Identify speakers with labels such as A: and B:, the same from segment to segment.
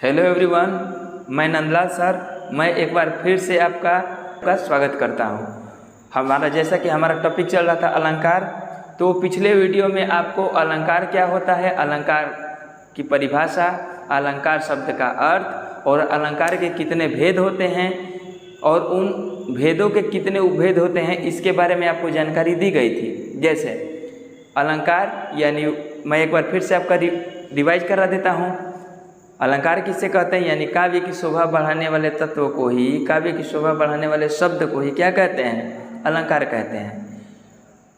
A: Hello everyone, मैं Nandlal sir. मैं एक बार फिर से आपका स्वागत करता हूं। जैसा कि हमारा टॉपिक चल रहा था अलंकार, तो पिछले वीडियो में आपको अलंकार क्या होता है, अलंकार की परिभाषा, अलंकार शब्द का अर्थ और अलंकार के कितने भेद होते हैं और उन भेदों के कितने उपभेद होते हैं, इसके बारे में आपको जानकारी दी गई थी। जैसे अलंकार यानी मैं एक बार फिर से आपका रिवाइज करा देता हूँ। अलंकार किसे कहते हैं, यानी काव्य की शोभा बढ़ाने वाले तत्व को ही, काव्य की शोभा बढ़ाने वाले शब्द को ही क्या कहते हैं, अलंकार कहते हैं।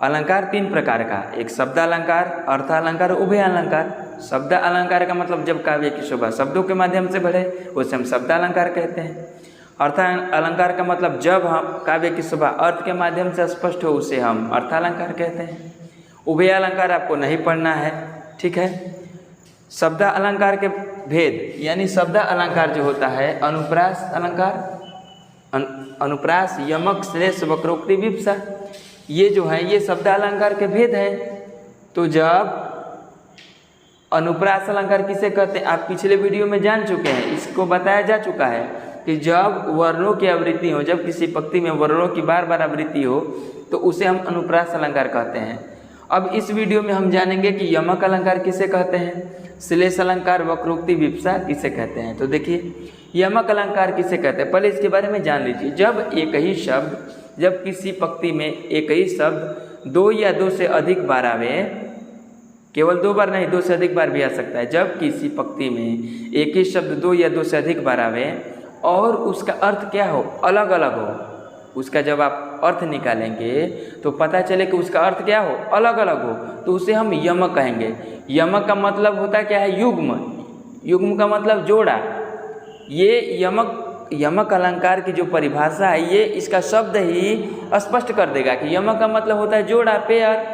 A: अलंकार तीन प्रकार का, एक शब्द अलंकार, अर्थ अलंकार, उभय अलंकार। शब्द अलंकार का मतलब जब काव्य की शोभा शब्दों के माध्यम से बढ़े उसे हम शब्द अलंकार कहते हैं। अर्थ अलंकार का मतलब जब हम काव्य की शोभा अर्थ के माध्यम से स्पष्ट हो उसे हम अर्थ अलंकार कहते हैं। उभय अलंकार आपको नहीं पढ़ना है, ठीक है। शब्द अलंकार के भेद, यानी शब्द अलंकार जो होता है, अनुप्रास अलंकार, अनुप्रास, यमक, श्लेष, वक्रोक्ति, विवक्षा, ये जो है ये शब्द अलंकार के भेद हैं। तो जब अनुप्रास अलंकार किसे कहते हैं, आप पिछले वीडियो में जान चुके हैं, इसको बताया जा चुका है कि जब वर्णों की आवृत्ति हो, जब किसी पंक्ति में वर्णों की बार बार आवृत्ति हो तो उसे हम अनुप्रास अलंकार कहते हैं। अब इस वीडियो में हम जानेंगे कि यमक अलंकार किसे कहते हैं, श्लेष अलंकार, वक्रोक्ति, विवक्षा किसे कहते हैं। तो देखिए यमक अलंकार किसे कहते हैं, पहले इसके बारे में जान लीजिए। जब एक ही शब्द, जब किसी पंक्ति में एक ही शब्द दो या दो से अधिक बार आवे, केवल दो बार नहीं, दो से अधिक बार भी आ सकता है। जब किसी पंक्ति में एक ही शब्द दो या दो से अधिक बार आवे और उसका अर्थ क्या हो, अलग अलग हो, उसका जब आप अर्थ निकालेंगे तो पता चले कि उसका अर्थ क्या हो, अलग अलग हो, तो उसे हम यमक कहेंगे। यमक का मतलब होता क्या है, युग्म। युग्म का मतलब जोड़ा। ये यमक अलंकार की जो परिभाषा है, ये इसका शब्द ही स्पष्ट कर देगा कि यमक का मतलब होता है जोड़ा, पेयर,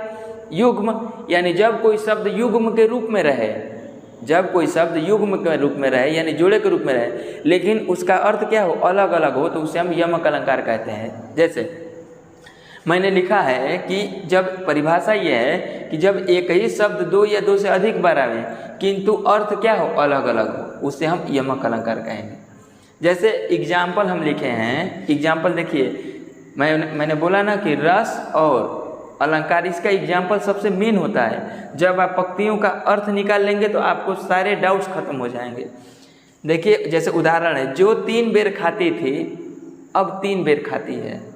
A: युग्म। यानी जब कोई शब्द युग्म के रूप में रहे, जब कोई शब्द युग्म के रूप में रहे यानी जोड़े के रूप में रहे, लेकिन उसका अर्थ क्या हो, अलग अलग हो, तो उसे हम यमक अलंकार कहते हैं। जैसे मैंने लिखा है कि जब परिभाषा ये है कि जब एक ही शब्द दो या दो से अधिक बार आवे किंतु अर्थ क्या हो, अलग अलग हो, उसे हम यमक अलंकार कहेंगे। जैसे एग्जाम्पल हम लिखे हैं, एग्जाम्पल देखिए, मैंने बोला ना कि रस और अलंकार, इसका एग्जाम्पल सबसे मेन होता है। जब आप पंक्तियों का अर्थ निकाल लेंगे तो आपको सारे डाउट्स खत्म हो जाएंगे। देखिए जैसे उदाहरण है, जो 3 बेर खाती थी अब 3 बेर खाती है।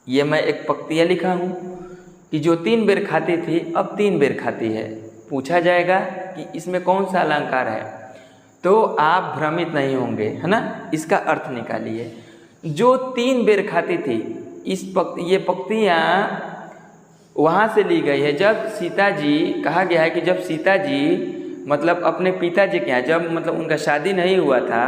A: ये मैं एक पंक्तियाँ लिखा हूँ कि जो 3 बेर खाती थी अब 3 बेर खाती है। पूछा जाएगा कि इसमें कौन सा अलंकार है, तो आप भ्रमित नहीं होंगे, है ना। इसका अर्थ निकालिए। जो 3 बेर खाती थी, ये पंक्तियाँ वहाँ से ली गई है। जब सीता जी, कहा गया है कि जब सीता जी मतलब अपने पिताजी के यहाँ, जब मतलब उनका शादी नहीं हुआ था,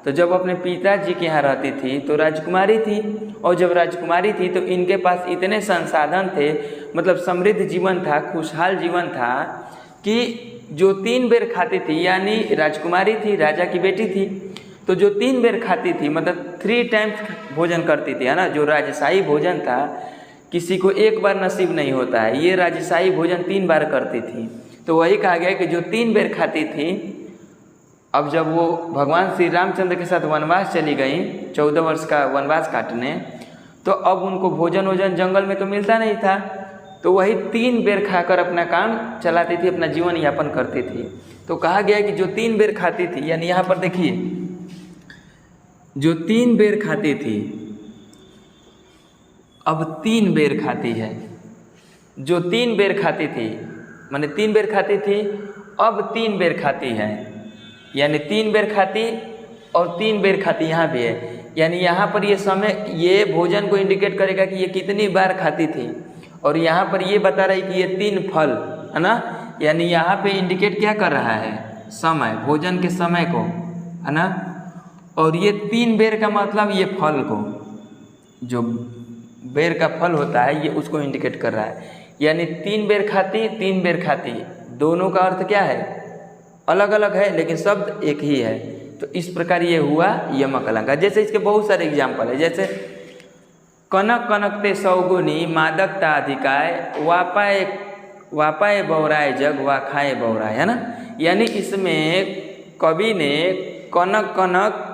A: तो जब अपने पिताजी के यहाँ रहती थी तो राजकुमारी थी, और जब राजकुमारी थी तो इनके पास इतने संसाधन थे, मतलब समृद्ध जीवन था, खुशहाल जीवन था, कि जो 3 बेर खाती थी, यानी राजकुमारी थी, राजा की बेटी थी, तो जो 3 बेर खाती थी मतलब 3 टाइम्स भोजन करती थी, है ना। जो राजशाही भोजन था किसी को एक बार नसीब नहीं होता है, ये राजशाही भोजन 3 बार करती थी। तो वही कहा गया कि जो 3 बेर खाती थी, अब जब वो भगवान श्री रामचंद्र के साथ वनवास चली गई, 14 वर्ष का वनवास काटने, तो अब उनको भोजन वोजन जंगल में तो मिलता नहीं था, तो वही 3 बेर खाकर अपना काम चलाती थी, अपना जीवन यापन करती थी। तो कहा गया कि जो 3 बेर खाती थी, यानी यहाँ पर देखिए, जो 3 बेर खाती थी अब 3 बेर खाती है। जो 3 बेर खाती थी माने 3 बेर खाती थी अब 3 बेर खाती है, यानी 3 बेर खाती और 3 बेर खाती यहाँ भी है। यानी यहाँ पर ये समय, ये भोजन को इंडिकेट करेगा कि ये कितनी बार खाती थी, और यहाँ पर ये बता रही कि ये 3 फल, है ना। यानी यहाँ पे इंडिकेट क्या कर रहा है, समय, भोजन के समय को, है ना। और ये 3 बेर का मतलब ये फल को, जो बेर का फल होता है, ये उसको इंडिकेट कर रहा है। यानी 3 बेर खाती, 3 बेर खाती, दोनों का अर्थ क्या है, अलग अलग है, लेकिन शब्द एक ही है। तो इस प्रकार ये हुआ यमक अलंकार। जैसे इसके बहुत सारे एग्जाम्पल है, जैसे कनक कनकते सौगुनी मादकता अधिकाय, वापाए बौराए जग वा खाए बौराए, है ना। यानी इसमें कवि ने कनक कनक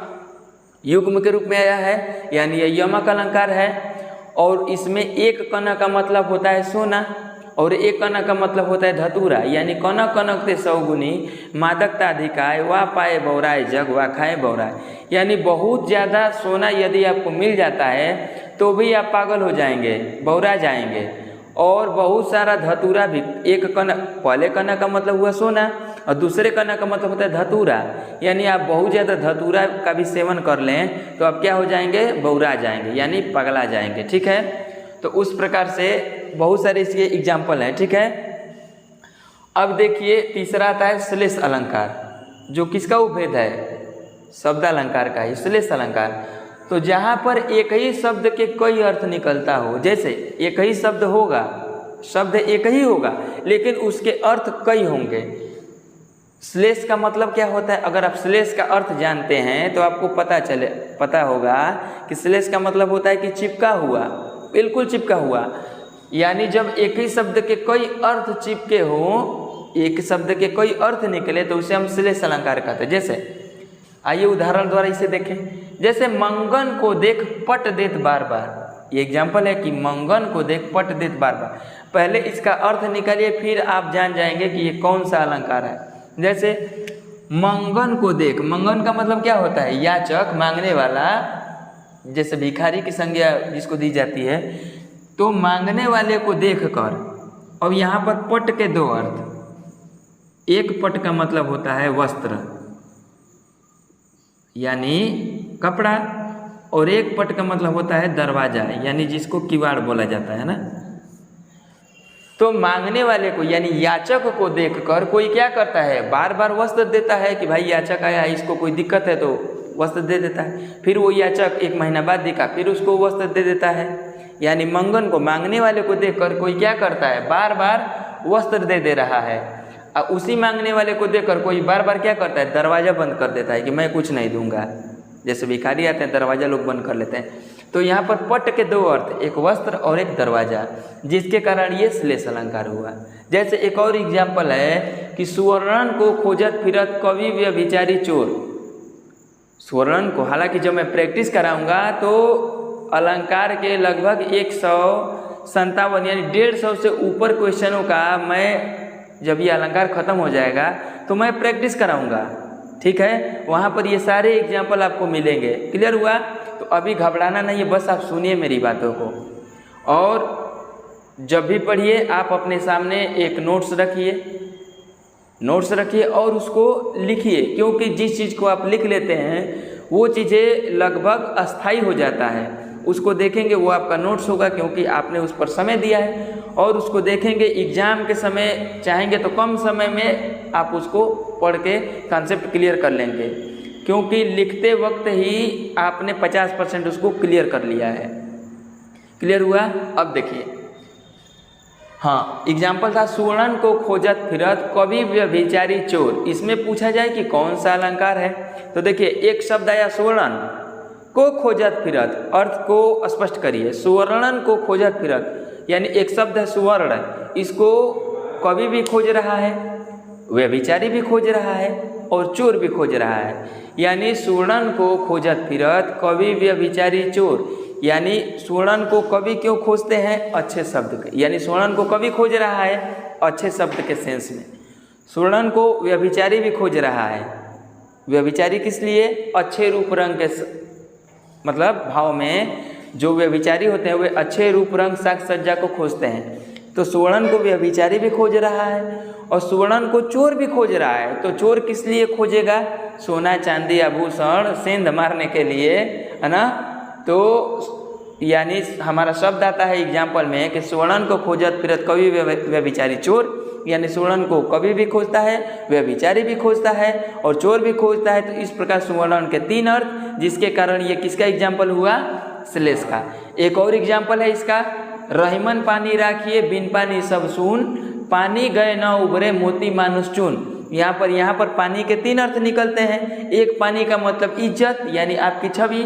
A: युग्म के रूप में आया है, यानी यह यमक अलंकार है। और इसमें एक कनक का मतलब होता है सोना और एक कनक का मतलब होता है धतूरा, यानी कनक कनक ते सौगुनी मादकता अधिकाय वा पाए बौराए जग वा खाए बौराए, यानी बहुत ज़्यादा सोना यदि आपको मिल जाता है तो भी आप पागल हो जाएंगे, बौरा जाएंगे। और बहुत सारा धतूरा भी, एक कनक, पहले कनक का मतलब हुआ सोना और दूसरे कनक का मतलब होता है धतूरा, यानी आप बहुत ज़्यादा धतूरा का भी सेवन कर लें तो आप क्या हो जाएंगे, बौरा जाएंगे, यानी पगला जाएंगे। ठीक है, तो उस प्रकार से बहुत सारे इसके एग्जाम्पल हैं। ठीक है, अब देखिए तीसरा आता है श्लेष अलंकार, जो किसका उपभेद है, शब्द अलंकार का ही, श्लेष अलंकार। तो जहाँ पर एक ही शब्द के कई अर्थ निकलता हो, जैसे एक ही शब्द होगा, शब्द एक ही होगा लेकिन उसके अर्थ कई होंगे। श्लेष का मतलब क्या होता है, अगर आप श्लेष का अर्थ जानते हैं तो आपको पता होगा कि श्लेष का मतलब होता है कि चिपका हुआ, बिल्कुल चिपका हुआ, यानी जब एक ही शब्द के कई अर्थ चिपके हो, एक शब्द के कई अर्थ निकले तो उसे हम श्लेष अलंकार कहते हैं। जैसे आइए उदाहरण द्वारा इसे देखें, जैसे मंगन को देख पट देत बार बार, ये एग्जाम्पल है कि मंगन को देख पट देत बार बार। पहले इसका अर्थ निकालिए फिर आप जान जाएंगे कि ये कौन सा अलंकार है। जैसे मंगन को देख, मंगन का मतलब क्या होता है, याचक, मांगने वाला, जैसे भिखारी की संज्ञा जिसको दी जाती है, तो मांगने वाले को देख कर। अब यहाँ पर पट के दो अर्थ, एक पट का मतलब होता है वस्त्र यानी कपड़ा, और एक पट का मतलब होता है दरवाजा, यानी जिसको किवाड़ बोला जाता है ना। तो मांगने वाले को यानी याचक को देखकर कोई क्या करता है, बार बार वस्त्र देता है कि भाई याचक आया है, इसको कोई दिक्कत है तो वस्त्र दे देता है। फिर वो याचक एक महीना बाद दिखा, फिर उसको वस्त्र दे देता है। यानी मंगन को, मांगने वाले को देखकर कोई क्या करता है, बार बार वस्त्र दे रहा है। और उसी मांगने वाले को देखकर कोई बार बार क्या करता है, दरवाज़ा बंद कर देता है कि मैं कुछ नहीं दूंगा। जैसे भिखारी आते हैं दरवाज़ा लोग बंद कर लेते हैं। तो यहाँ पर पट के दो अर्थ, एक वस्त्र और एक दरवाज़ा, जिसके कारण ये श्लेष अलंकार हुआ। जैसे एक और एग्जाम्पल है कि सुवर्णन को खोजत फिरत कवि व्यभिचारी चोर। सुवर्णन को, हालांकि जब मैं प्रैक्टिस कराऊंगा तो अलंकार के लगभग 157 यानी 150 से ऊपर क्वेश्चनों का मैं, जब ये अलंकार खत्म हो जाएगा तो मैं प्रैक्टिस कराऊंगा। ठीक है, वहाँ पर ये सारे एग्जाम्पल आपको मिलेंगे। क्लियर हुआ? तो अभी घबराना नहीं है, बस आप सुनिए मेरी बातों को। और जब भी पढ़िए आप अपने सामने एक नोट्स रखिए और उसको लिखिए, क्योंकि जिस चीज़ को आप लिख लेते हैं वो चीज़ें लगभग अस्थायी हो जाता है। उसको देखेंगे वो आपका नोट्स होगा, क्योंकि आपने उस पर समय दिया है। और उसको देखेंगे एग्ज़ाम के समय, चाहेंगे तो कम समय में आप उसको पढ़ के कॉन्सेप्ट क्लियर कर लेंगे, क्योंकि लिखते वक्त ही आपने 50% उसको क्लियर कर लिया है। क्लियर हुआ? अब देखिए, हाँ, एग्जाम्पल था सुवर्णन को खोजत फिरत कवि व्यभिचारी चोर। इसमें पूछा जाए कि कौन सा अलंकार है, तो देखिए एक शब्द आया सुवर्णन को खोजत फिरत, अर्थ को स्पष्ट करिए। सुवर्णन को खोजत फिरत यानी एक शब्द है सुवर्ण, इसको कवि भी खोज रहा है, व्यभिचारी भी खोज रहा है और चोर भी खोज रहा है। यानी सुवर्णन को खोजत फिरत कवि व्यभिचारी चोर, यानी सुवर्णन को कवि क्यों खोजते हैं, अच्छे शब्द के, यानी सुवर्णन को कवि खोज रहा है अच्छे शब्द के सेंस में। सुवर्णन को व्यभिचारी भी खोज रहा है। व्यभिचारी किस लिए? अच्छे रूप रंग के मतलब भाव में जो व्यभिचारी होते हैं वे अच्छे रूप रंग साज सज्जा को खोजते हैं। तो सुवर्णन को व्यभिचारी भी खोज रहा है और सुवर्णन को चोर भी खोज रहा है। तो चोर किस लिए खोजेगा? सोना चांदी आभूषण सेंध मारने के लिए, है ना। तो यानी हमारा शब्द आता है एग्जाम्पल में कि सुवर्णन को खोजत फिरत कवि व्यभिचारी चोर, यानी सुवर्णन को कवि भी खोजता है, व्यभिचारी भी खोजता है और चोर भी खोजता है। तो इस प्रकार सुवर्णन के 3 अर्थ, जिसके कारण ये किसका एग्जाम्पल हुआ? श्लेष का। एक और एग्जाम्पल है इसका, रहीमन पानी राखिए बिन पानी सब सून, पानी गए न उभरे मोती मानुष चून। यहाँ पर पानी के 3 अर्थ निकलते हैं। एक पानी का मतलब इज्जत यानी आपकी छवि,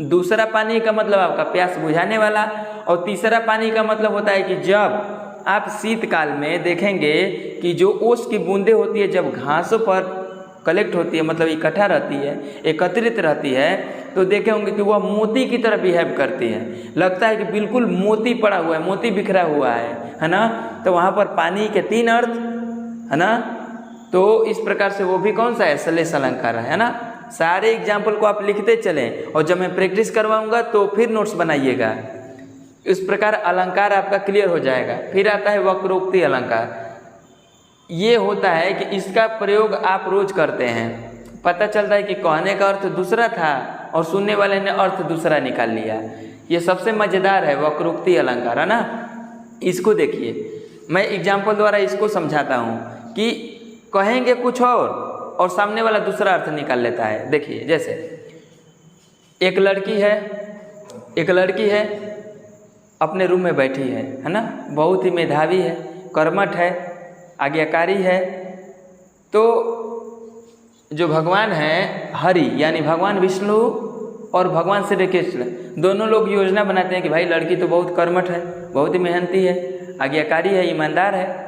A: दूसरा पानी का मतलब आपका प्यास बुझाने वाला, और तीसरा पानी का मतलब होता है कि जब आप शीतकाल में देखेंगे कि जो ओस की बूंदें होती है जब घासों पर कलेक्ट होती है, मतलब इकट्ठा रहती है, एकत्रित रहती है, तो देखे होंगे कि वह मोती की तरह बिहेव करती है। लगता है कि बिल्कुल मोती पड़ा हुआ है, मोती बिखरा हुआ है ना। तो वहाँ पर पानी के 3 अर्थ है ना। तो इस प्रकार से वो भी कौन सा है, सलेश अलंकार है ना। सारे एग्जाम्पल को आप लिखते चलें और जब मैं प्रैक्टिस करवाऊंगा तो फिर नोट्स बनाइएगा। इस प्रकार अलंकार आपका क्लियर हो जाएगा। फिर आता है वक्रोक्ति अलंकार। ये होता है कि इसका प्रयोग आप रोज करते हैं, पता चलता है कि कहने का अर्थ दूसरा था और सुनने वाले ने अर्थ दूसरा निकाल लिया। ये सबसे मज़ेदार है वक्रोक्ति अलंकार, है ना। इसको देखिए, मैं एग्जाम्पल द्वारा इसको समझाता हूँ कि कहेंगे कुछ और सामने वाला दूसरा अर्थ निकाल लेता है। देखिए, जैसे एक लड़की है अपने रूम में बैठी है ना, बहुत ही मेधावी है, कर्मठ है, आज्ञाकारी है। तो जो भगवान है हरि यानी भगवान विष्णु और भगवान श्री कृष्ण दोनों लोग योजना बनाते हैं कि भाई लड़की तो बहुत कर्मठ है, बहुत ही मेहनती है, आज्ञाकारी है, ईमानदार है।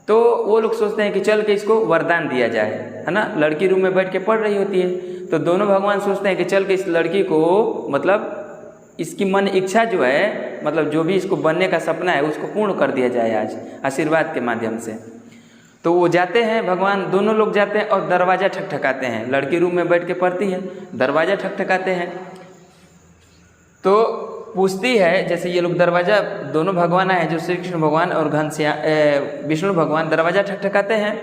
A: तो वो लोग सोचते हैं कि चल के इसको वरदान दिया जाए, है ना। लड़की रूम में बैठ के पढ़ रही होती है, तो दोनों भगवान सोचते हैं कि चल के इस लड़की को, मतलब इसकी मन इच्छा जो है, मतलब जो भी इसको बनने का सपना है उसको पूर्ण कर दिया जाए आज आशीर्वाद के माध्यम से। तो वो जाते हैं, भगवान दोनों लोग जाते हैं और दरवाज़ा ठकठकाते हैं। लड़की रूम में बैठ के पढ़ती है, दरवाज़ा ठकठकाते हैं। तो पूछती है, जैसे ये लोग दरवाज़ा, दोनों भगवान आए जो श्री कृष्ण भगवान और विष्णु भगवान दरवाज़ा ठकठकाते हैं।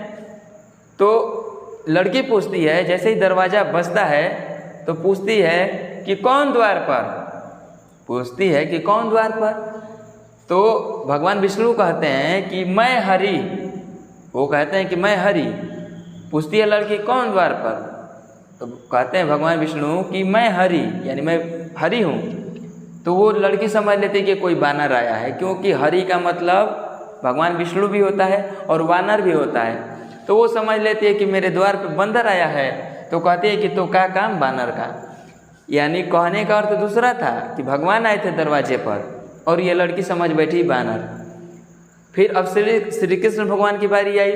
A: तो लड़की पूछती है, जैसे ही दरवाज़ा बजता है तो पूछती है कि कौन द्वार पर, पूछती है कि कौन द्वार पर। तो भगवान विष्णु कहते हैं कि मैं हरि, वो कहते हैं कि मैं हरि। पूछती है लड़की कौन द्वार पर, तो कहते हैं भगवान विष्णु कि मैं हरि यानी मैं हरि हूँ। तो वो लड़की समझ लेती है कि कोई वानर आया है, क्योंकि हरि का मतलब भगवान विष्णु भी होता है और वानर भी होता है। तो वो समझ लेती है कि मेरे द्वार पर बंदर आया है। तो कहती है कि तो क्या काम वानर का, यानी कहने का अर्थ दूसरा था कि भगवान आए थे दरवाजे पर और ये लड़की समझ बैठी वानर। फिर अब श्री कृष्ण भगवान की बारी आई,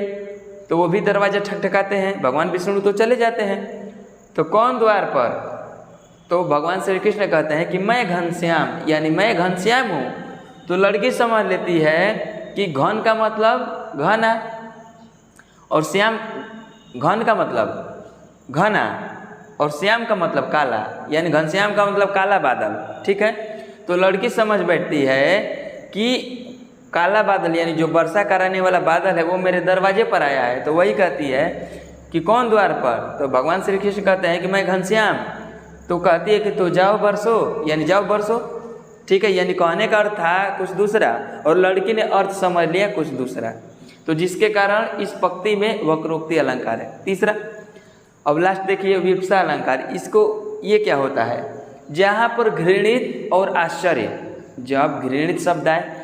A: तो वो भी दरवाजा ठकठकाते हैं, भगवान विष्णु तो चले जाते हैं। तो कौन द्वार पर, तो भगवान श्री कृष्ण कहते हैं कि मैं घनश्याम यानी मैं घनश्याम हूँ। तो लड़की समझ लेती है कि घन का मतलब घना और श्याम, घन का मतलब घना और श्याम का मतलब काला, यानी घनश्याम का मतलब काला बादल। ठीक है, तो लड़की समझ बैठती है कि काला बादल यानी जो वर्षा कराने वाला बादल है वो मेरे दरवाजे पर आया है। तो वही कहती है कि कौन द्वार पर, तो भगवान श्री कृष्ण कहते हैं कि मैं घनश्याम। तो कहती है कि तो जाओ बरसो यानी जाओ बरसो। ठीक है, यानी कहने का अर्थ था कुछ दूसरा और लड़की ने अर्थ समझ लिया कुछ दूसरा। तो जिसके कारण इस पंक्ति में वक्रोक्ति अलंकार है। तीसरा, अब लास्ट देखिए विवक्षा अलंकार। इसको ये क्या होता है, जहाँ पर घृणित और आश्चर्य, जब घृणित शब्द आए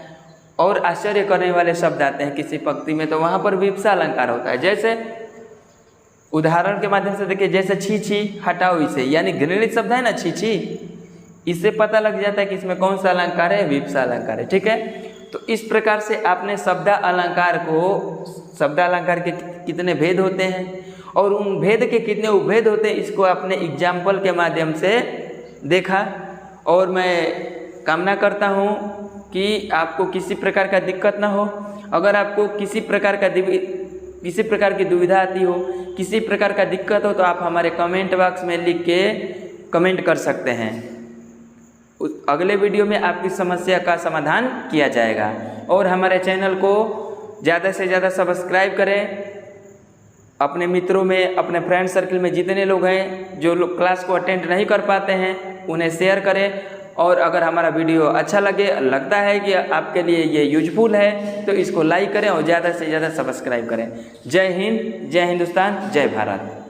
A: और आश्चर्य करने वाले शब्द आते हैं किसी पंक्ति में, तो वहाँ पर विवक्षा अलंकार होता है। जैसे उदाहरण के माध्यम से देखिए, जैसे छी छी हटाओ इसे, यानी घृणित शब्द है ना छी छी, इससे पता लग जाता है कि इसमें कौन सा अलंकार है, विवक्षा अलंकार है। ठीक है, तो इस प्रकार से आपने शब्द अलंकार को, शब्द अलंकार के कितने भेद होते हैं और उन भेद के कितने उपभेद होते हैं, इसको आपने एग्जाम्पल के माध्यम से देखा। और मैं कामना करता हूँ कि आपको किसी प्रकार का दिक्कत ना हो। अगर आपको किसी प्रकार की दुविधा आती हो, किसी प्रकार का दिक्कत हो, तो आप हमारे कमेंट बॉक्स में लिख के कमेंट कर सकते हैं। अगले वीडियो में आपकी समस्या का समाधान किया जाएगा। और हमारे चैनल को ज़्यादा से ज़्यादा सब्सक्राइब करें। अपने मित्रों में, अपने फ्रेंड सर्कल में जितने लोग हैं जो लोग क्लास को अटेंड नहीं कर पाते हैं, उन्हें शेयर करें। और अगर हमारा वीडियो अच्छा लगता है कि आपके लिए ये यूजफुल है, तो इसको लाइक करें और ज़्यादा से ज़्यादा सब्सक्राइब करें। जय हिंद, जय हिंदुस्तान, जय भारत।